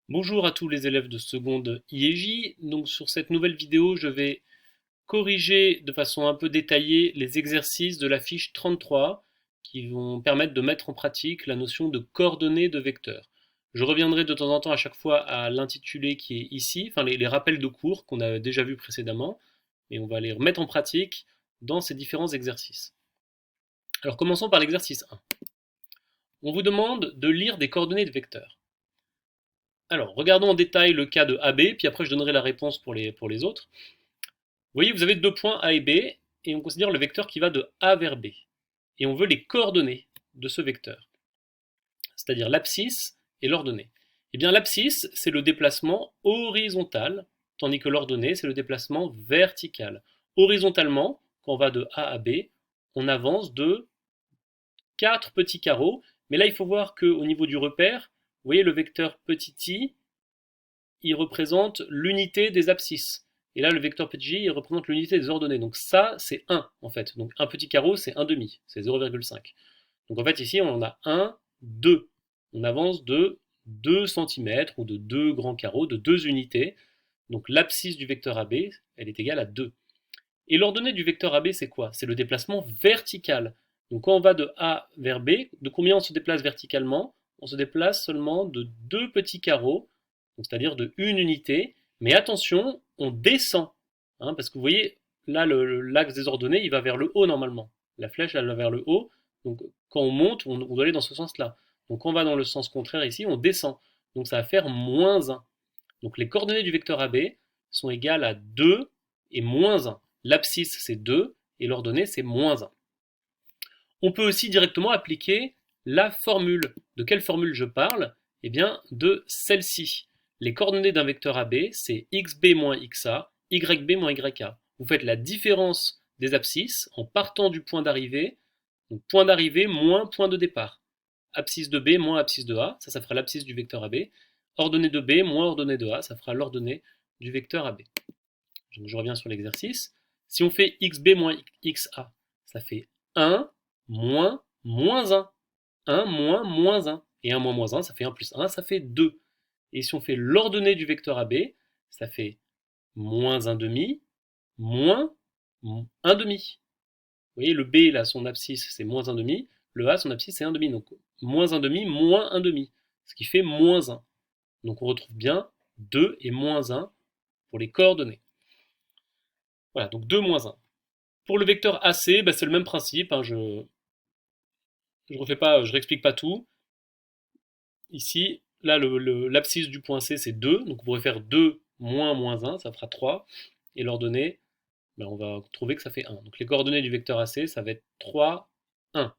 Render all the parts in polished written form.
Bonjour à tous les élèves de seconde IEJ. Donc sur cette nouvelle vidéo, je vais corriger de façon un peu détaillée les exercices de la fiche 33 qui vont permettre de mettre en pratique la notion de coordonnées de vecteurs. Je reviendrai de temps en temps à chaque fois à l'intitulé qui est ici, enfin les rappels de cours qu'on a déjà vus précédemment, et on va les remettre en pratique dans ces différents exercices. Alors commençons par l'exercice 1. On vous demande de lire des coordonnées de vecteurs. Alors, regardons en détail le cas de AB, puis après je donnerai la réponse pour les autres. Vous voyez, vous avez deux points A et B, et on considère le vecteur qui va de A vers B. Et on veut les coordonnées de ce vecteur, c'est-à-dire l'abscisse et l'ordonnée. Eh bien, l'abscisse, c'est le déplacement horizontal, tandis que l'ordonnée, c'est le déplacement vertical. Horizontalement, quand on va de A à B, on avance de 4 petits carreaux, mais là, il faut voir qu'au niveau du repère, vous voyez le vecteur petit i, il représente l'unité des abscisses. Et là, le vecteur petit j, il représente l'unité des ordonnées. Donc ça, c'est 1, en fait. Donc un petit carreau, c'est 1 demi, c'est 0,5. Donc en fait, ici, on en a 1, 2. On avance de 2 cm ou de 2 grands carreaux, de 2 unités. Donc l'abscisse du vecteur AB, elle est égale à 2. Et l'ordonnée du vecteur AB, c'est quoi? C'est le déplacement vertical. Donc quand on va de A vers B, de combien on se déplace verticalement? On se déplace seulement de 2 petits carreaux, c'est-à-dire de une unité. Mais attention, on descend. Parce que vous voyez, là, l'axe des ordonnées, il va vers le haut normalement. La flèche, elle va vers le haut. Donc quand on monte, on doit aller dans ce sens-là. Donc quand on va dans le sens contraire ici, on descend. Donc ça va faire moins 1. Donc les coordonnées du vecteur AB sont égales à 2 et moins 1. L'abscisse, c'est 2 et l'ordonnée, c'est moins 1. On peut aussi directement appliquer la formule. De quelle formule je parle? Eh bien, de celle-ci. Les coordonnées d'un vecteur AB, c'est xb moins xa, yb moins yk. Vous faites la différence des abscisses en partant du point d'arrivée, donc point d'arrivée moins point de départ. Abscisse de B moins abscisse de A, ça fera l'abscisse du vecteur AB. Ordonnée de B moins ordonnée de A, ça fera l'ordonnée du vecteur AB. Donc je reviens sur l'exercice. Si on fait xb moins xa, ça fait 1 moins moins 1. 1 moins moins 1. Et 1 moins moins 1, ça fait 1 plus 1, ça fait 2. Et si on fait l'ordonnée du vecteur AB, ça fait moins 1 demi, moins 1 demi. Vous voyez, le B, là, son abscisse, c'est moins 1 demi. Le A, son abscisse, c'est 1 demi. Donc, moins 1 demi, moins 1 demi. Ce qui fait moins 1. Donc, on retrouve bien 2 et moins 1 pour les coordonnées. Voilà, donc 2 moins 1. Pour le vecteur AC, bah, c'est le même principe. Je refais pas, je réexplique pas tout. Ici, là, l'abscisse du point C, c'est 2. Donc, on pourrait faire 2 moins moins 1, ça fera 3. Et l'ordonnée, ben, on va trouver que ça fait 1. Donc les coordonnées du vecteur AC, ça va être 3, 1.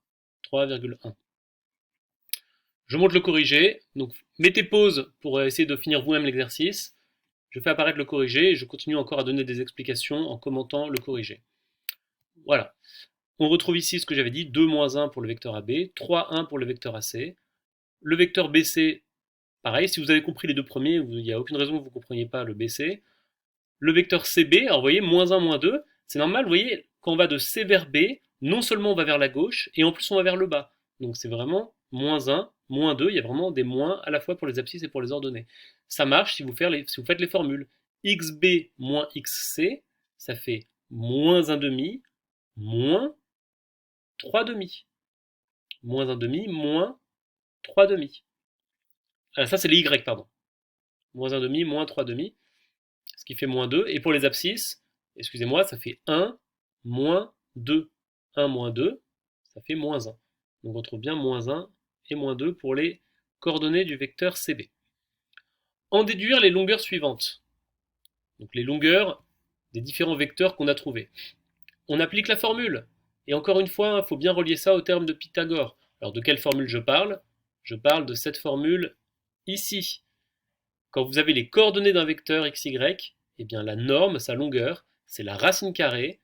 3,1. Je monte le corrigé. Donc mettez pause pour essayer de finir vous-même l'exercice. Je fais apparaître le corrigé et je continue encore à donner des explications en commentant le corrigé. Voilà. On retrouve ici ce que j'avais dit, 2 moins 1 pour le vecteur AB, 3, 1 pour le vecteur AC. Le vecteur BC, pareil, si vous avez compris les deux premiers, il n'y a aucune raison que vous ne compreniez pas le BC. Le vecteur CB, alors vous voyez, moins 1, moins 2, c'est normal, vous voyez, quand on va de C vers B, non seulement on va vers la gauche, et en plus on va vers le bas. Donc c'est vraiment moins 1, moins 2, il y a vraiment des moins à la fois pour les abscisses et pour les ordonnées. Ça marche si vous faites les formules. XB moins XC, ça fait moins 1 demi, moins 3 demi. Moins 1 demi, moins 3 demi. Ah, ça c'est les Y, pardon. Moins 1 demi, moins 3 demi, ce qui fait moins 2. Et pour les abscisses, excusez-moi, ça fait 1, moins 2. 1 moins 2, ça fait moins 1. Donc on trouve bien moins 1 et moins 2 pour les coordonnées du vecteur CB. En déduire les longueurs suivantes. Donc les longueurs des différents vecteurs qu'on a trouvés. On applique la formule. Et encore une fois, il faut bien relier ça au terme de Pythagore. Alors de quelle formule je parle? Je parle de cette formule ici. Quand vous avez les coordonnées d'un vecteur xy, eh bien la norme, sa longueur, c'est la racine carrée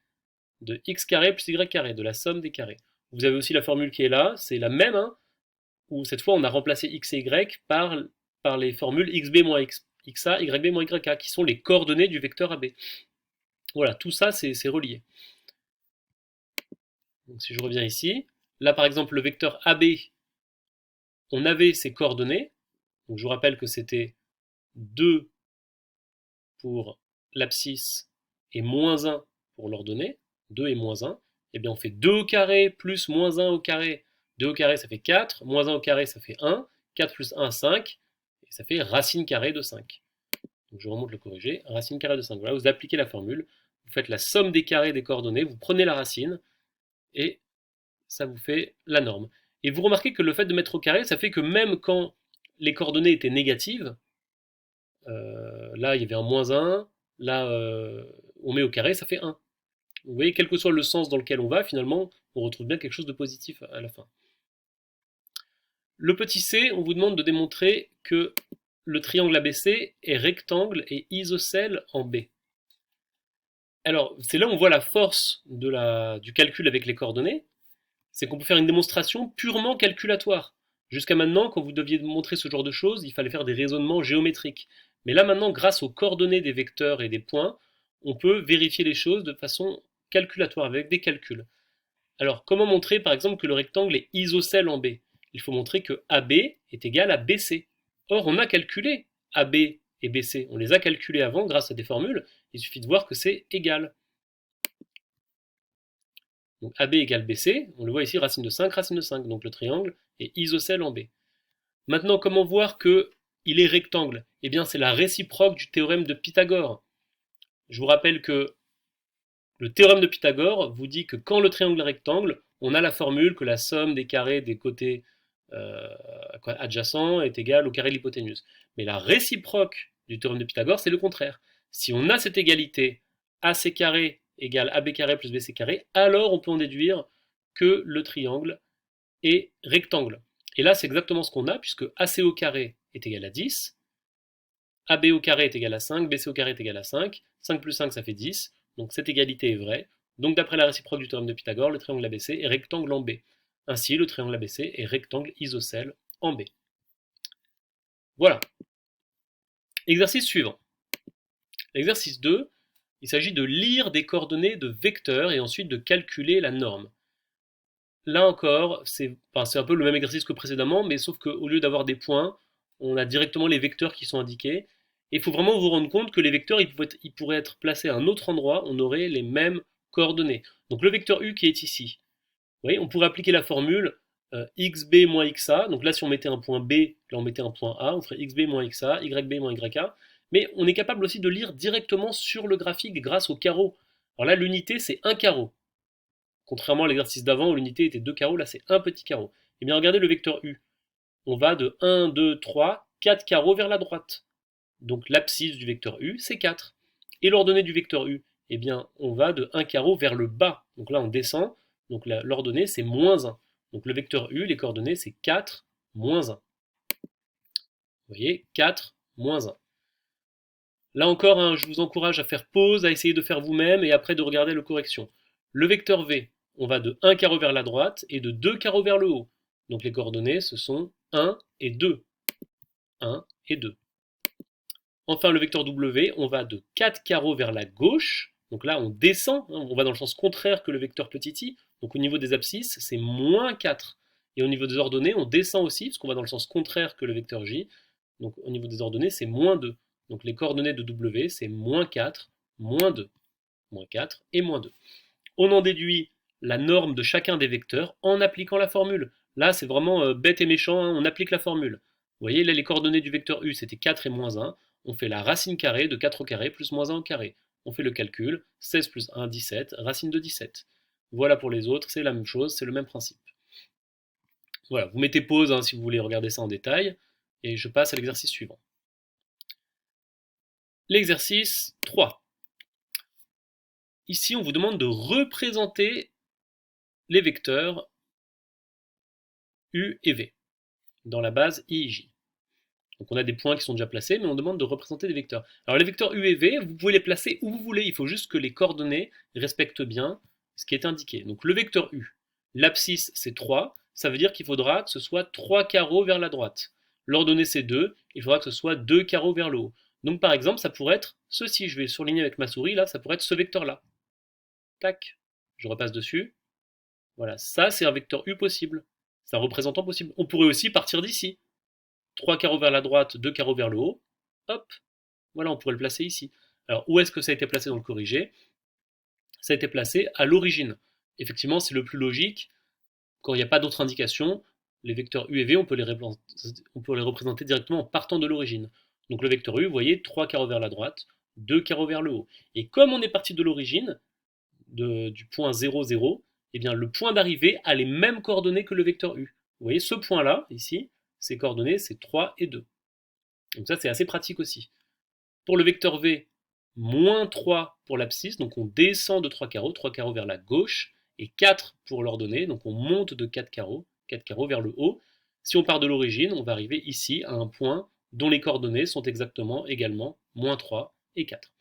de x carré plus y carré, de la somme des carrés. Vous avez aussi la formule qui est là, c'est la même, où cette fois on a remplacé x et y par les formules xb moins xa, yb moins yk, qui sont les coordonnées du vecteur AB. Voilà, tout ça c'est relié. Donc si je reviens ici, là par exemple le vecteur AB, on avait ses coordonnées, donc je vous rappelle que c'était 2 pour l'abscisse et moins 1 pour l'ordonnée, 2 et moins 1, eh bien on fait 2 au carré plus moins 1 au carré. 2 au carré ça fait 4, moins 1 au carré ça fait 1, 4 plus 1, 5, et ça fait racine carrée de 5. Donc je remonte le corrigé, racine carrée de 5. Voilà, vous appliquez la formule, vous faites la somme des carrés des coordonnées, vous prenez la racine, et ça vous fait la norme. Et vous remarquez que le fait de mettre au carré, ça fait que même quand les coordonnées étaient négatives, là il y avait un moins 1, là on met au carré, ça fait 1. Vous voyez, quel que soit le sens dans lequel on va, finalement, on retrouve bien quelque chose de positif à la fin. Le petit c, on vous demande de démontrer que le triangle ABC est rectangle et isocèle en B. Alors, c'est là où on voit la force du calcul avec les coordonnées, c'est qu'on peut faire une démonstration purement calculatoire. Jusqu'à maintenant, quand vous deviez montrer ce genre de choses, il fallait faire des raisonnements géométriques. Mais là maintenant, grâce aux coordonnées des vecteurs et des points, on peut vérifier les choses de façon calculatoire, avec des calculs. Alors, comment montrer par exemple que le rectangle est isocèle en B? Il faut montrer que AB est égal à BC. Or, on a calculé AB et BC. On les a calculés avant grâce à des formules. Il suffit de voir que c'est égal. Donc AB égale BC, on le voit ici, racine de 5, racine de 5. Donc le triangle est isocèle en B. Maintenant, comment voir qu'il est rectangle? Eh bien, c'est la réciproque du théorème de Pythagore. Je vous rappelle que le théorème de Pythagore vous dit que quand le triangle est rectangle, on a la formule que la somme des carrés des côtés adjacents est égale au carré de l'hypoténuse. Mais la réciproque du théorème de Pythagore, c'est le contraire. Si on a cette égalité AC carré égale AB carré plus BC carré, alors on peut en déduire que le triangle est rectangle. Et là, c'est exactement ce qu'on a, puisque AC au carré est égal à 10, AB au carré est égal à 5, BC au carré est égal à 5, 5 plus 5 ça fait 10, donc cette égalité est vraie. Donc d'après la réciproque du théorème de Pythagore, le triangle ABC est rectangle en B. Ainsi, le triangle ABC est rectangle isocèle en B. Voilà. Exercice suivant. L'exercice 2, il s'agit de lire des coordonnées de vecteurs et ensuite de calculer la norme. Là encore, c'est un peu le même exercice que précédemment, mais sauf qu'au lieu d'avoir des points, on a directement les vecteurs qui sont indiqués. Et il faut vraiment vous rendre compte que les vecteurs, ils pourraient être placés à un autre endroit, on aurait les mêmes coordonnées. Donc le vecteur U qui est ici, vous voyez, on pourrait appliquer la formule xb moins xa. Donc là, si on mettait un point B, là on mettait un point A, on ferait xb moins xa, yb moins yk. Mais on est capable aussi de lire directement sur le graphique grâce au carreau. Alors là, l'unité, c'est un carreau. Contrairement à l'exercice d'avant où l'unité était 2 carreaux, là c'est un petit carreau. Et bien regardez le vecteur U. On va de 1, 2, 3, 4 carreaux vers la droite. Donc l'abscisse du vecteur U, c'est 4. Et l'ordonnée du vecteur U, eh bien on va de 1 carreau vers le bas. Donc là on descend, donc l'ordonnée c'est moins 1. Donc le vecteur U, les coordonnées c'est 4, moins 1. Vous voyez, 4, moins 1. Là encore, hein, je vous encourage à faire pause, à essayer de faire vous-même et après de regarder la correction. Le vecteur V, on va de 1 carreau vers la droite et de 2 carreaux vers le haut. Donc les coordonnées, ce sont 1 et 2. 1 et 2. Enfin, le vecteur W, on va de 4 carreaux vers la gauche. Donc là, on descend, hein, on va dans le sens contraire que le vecteur petit i. Donc au niveau des abscisses, c'est moins 4. Et au niveau des ordonnées, on descend aussi, parce qu'on va dans le sens contraire que le vecteur J. Donc au niveau des ordonnées, c'est moins 2. Donc les coordonnées de W, c'est moins 4, moins 2. Moins 4 et moins 2. On en déduit la norme de chacun des vecteurs en appliquant la formule. Là, c'est vraiment bête et méchant, hein, on applique la formule. Vous voyez, là, les coordonnées du vecteur U, c'était 4 et moins 1. On fait la racine carrée de 4 au carré plus moins 1 au carré. On fait le calcul, 16 plus 1, 17, racine de 17. Voilà pour les autres, c'est la même chose, c'est le même principe. Voilà, vous mettez pause hein, si vous voulez regarder ça en détail, et je passe à l'exercice suivant. L'exercice 3. Ici, on vous demande de représenter les vecteurs U et V dans la base I et J. Donc on a des points qui sont déjà placés, mais on demande de représenter des vecteurs. Alors les vecteurs U et V, vous pouvez les placer où vous voulez, il faut juste que les coordonnées respectent bien ce qui est indiqué. Donc le vecteur U, l'abscisse c'est 3, ça veut dire qu'il faudra que ce soit 3 carreaux vers la droite. L'ordonnée c'est 2, il faudra que ce soit 2 carreaux vers le haut. Donc par exemple, ça pourrait être ceci, je vais surligner avec ma souris, là, ça pourrait être ce vecteur-là. Tac, je repasse dessus. Voilà, ça c'est un vecteur U possible. C'est un représentant possible. On pourrait aussi partir d'ici. 3 carreaux vers la droite, 2 carreaux vers le haut. hop, voilà, on pourrait le placer ici. Alors, où est-ce que ça a été placé dans le corrigé? Ça a été placé à l'origine. Effectivement, c'est le plus logique. Quand il n'y a pas d'autre indication, les vecteurs u et v, on peut les représenter directement en partant de l'origine. Donc le vecteur u, vous voyez, 3 carreaux vers la droite, 2 carreaux vers le haut. Et comme on est parti de l'origine, du point 0, 0, eh bien le point d'arrivée a les mêmes coordonnées que le vecteur u. Vous voyez, ce point-là, ici, ses coordonnées, c'est 3 et 2. Donc ça, c'est assez pratique aussi. Pour le vecteur v, moins 3 pour l'abscisse, donc on descend de 3 carreaux vers la gauche, et 4 pour l'ordonnée, donc on monte de 4 carreaux vers le haut. Si on part de l'origine, on va arriver ici à un point dont les coordonnées sont exactement également moins 3 et 4.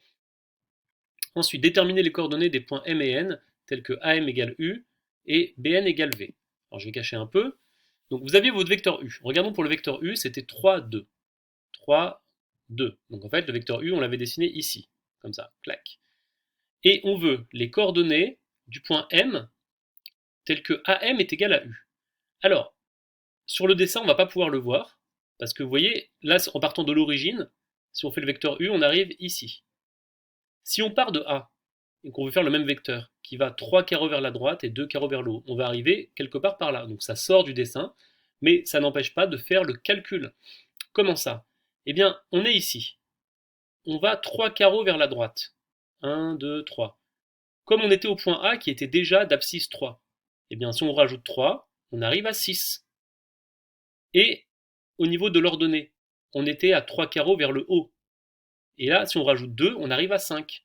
Ensuite, déterminer les coordonnées des points M et N, tels que AM égale U et BN égale V. Alors je vais cacher un peu. Donc vous aviez votre vecteur U. Regardons pour le vecteur U, c'était 3, 2. 3, 2. Donc en fait, le vecteur U, on l'avait dessiné ici, comme ça, clac. Et on veut les coordonnées du point M, telles que AM est égal à U. Alors, sur le dessin, on ne va pas pouvoir le voir, parce que vous voyez, là, en partant de l'origine, si on fait le vecteur U, on arrive ici. Si on part de A, et qu'on veut faire le même vecteur, qui va 3 carreaux vers la droite et 2 carreaux vers le haut, on va arriver quelque part par là. Donc ça sort du dessin, mais ça n'empêche pas de faire le calcul. Comment ça? Eh bien, on est ici. On va 3 carreaux vers la droite. 1, 2, 3. Comme on était au point A qui était déjà d'abscisse 3, eh bien si on rajoute 3, on arrive à 6. Et au niveau de l'ordonnée, on était à 3 carreaux vers le haut. Et là, si on rajoute 2, on arrive à 5.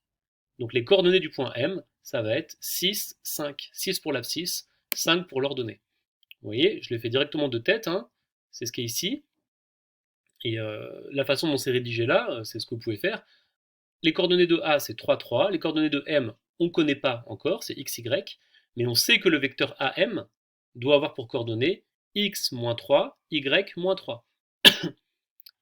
Donc les coordonnées du point M, ça va être 6, 5. 6 pour l'abscisse, 5 pour l'ordonnée. Vous voyez, je l'ai fait directement de tête, hein. C'est ce qui est ici. Et la façon dont c'est rédigé là, c'est ce que vous pouvez faire. Les coordonnées de A, c'est 3, 3. Les coordonnées de M, on ne connaît pas encore, c'est x, y. Mais on sait que le vecteur AM doit avoir pour coordonnées x moins 3, y moins 3.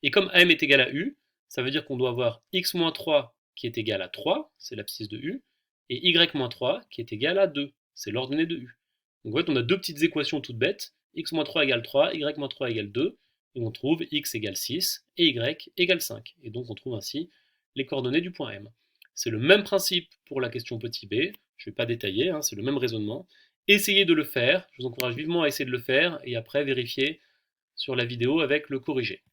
Et comme AM est égal à U, ça veut dire qu'on doit avoir x moins 3 qui est égal à 3, c'est l'abscisse de U, et y moins 3 qui est égal à 2, c'est l'ordonnée de U. Donc en fait, on a deux petites équations toutes bêtes, x moins 3 égale 3, y moins 3 égale 2, et on trouve x égale 6 et y égale 5. Et donc on trouve ainsi les coordonnées du point M. C'est le même principe pour la question petit b, je ne vais pas détailler, hein, c'est le même raisonnement. Essayez de le faire, je vous encourage vivement à essayer de le faire, et après vérifier sur la vidéo avec le corrigé.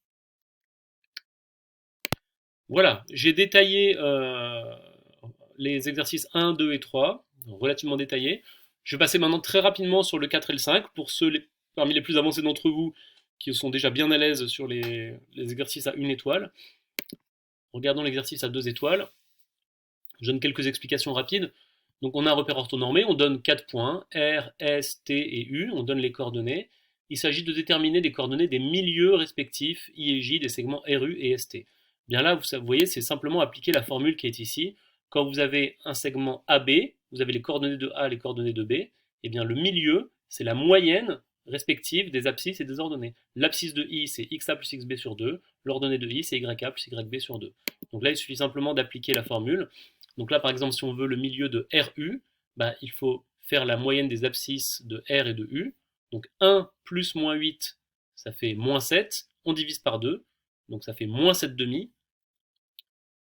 Voilà, j'ai détaillé les exercices 1, 2 et 3, relativement détaillés. Je vais passer maintenant très rapidement sur le 4 et le 5, pour ceux parmi les plus avancés d'entre vous qui sont déjà bien à l'aise sur les exercices à 1 étoile. Regardons l'exercice à 2 étoiles. Je donne quelques explications rapides. Donc on a un repère orthonormé, on donne 4 points, R, S, T et U, on donne les coordonnées. Il s'agit de déterminer les coordonnées des milieux respectifs I et J des segments RU et ST. Bien là, vous voyez, c'est simplement appliquer la formule qui est ici. Quand vous avez un segment AB, vous avez les coordonnées de A, les coordonnées de B, et bien le milieu, c'est la moyenne respective des abscisses et des ordonnées. L'abscisse de I, c'est XA plus XB sur 2, l'ordonnée de I, c'est YA plus YB sur 2. Donc là, il suffit simplement d'appliquer la formule. Donc là, par exemple, si on veut le milieu de RU, bah, il faut faire la moyenne des abscisses de R et de U. Donc 1 plus moins 8, ça fait moins 7. On divise par 2, donc ça fait moins 7 demi.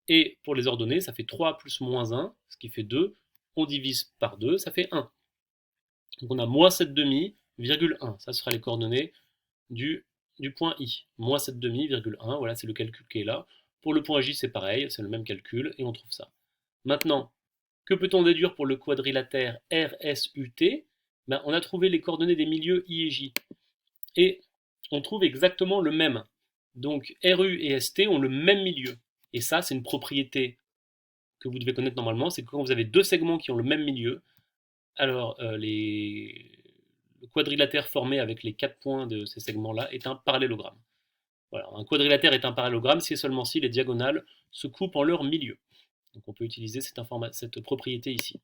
Et pour les ordonnées, ça fait 3 plus moins 1, ce qui fait 2. On divise par 2, ça fait 1. Donc on a moins 7 demi, virgule 1. Ça sera les coordonnées du point I. Moins 7 demi, virgule 1. Voilà, c'est le calcul qui est là. Pour le point J, c'est pareil, c'est le même calcul, et on trouve ça. Maintenant, que peut-on déduire pour le quadrilatère RSUT? Ben, on a trouvé les coordonnées des milieux I et J. Et on trouve exactement le même. Donc RU et ST ont le même milieu. Et ça, c'est une propriété que vous devez connaître normalement, c'est que quand vous avez deux segments qui ont le même milieu, alors le quadrilatère formé avec les 4 points de ces segments-là est un parallélogramme. Voilà, un quadrilatère est un parallélogramme si et seulement si les diagonales se coupent en leur milieu. Donc on peut utiliser cette propriété ici.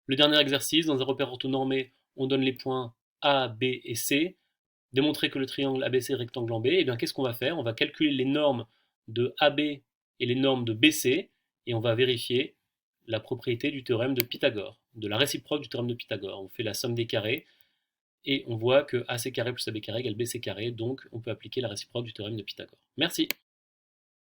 Le dernier exercice, dans un repère orthonormé, on donne les points A, B et C. Démontrer que le triangle ABC est rectangle en B, et bien qu'est-ce qu'on va faire? On va calculer les normes de AB et les normes de BC, et on va vérifier la propriété du théorème de Pythagore, de la réciproque du théorème de Pythagore. On fait la somme des carrés, et on voit que AC carré plus AB carré égale BC carré, donc on peut appliquer la réciproque du théorème de Pythagore. Merci.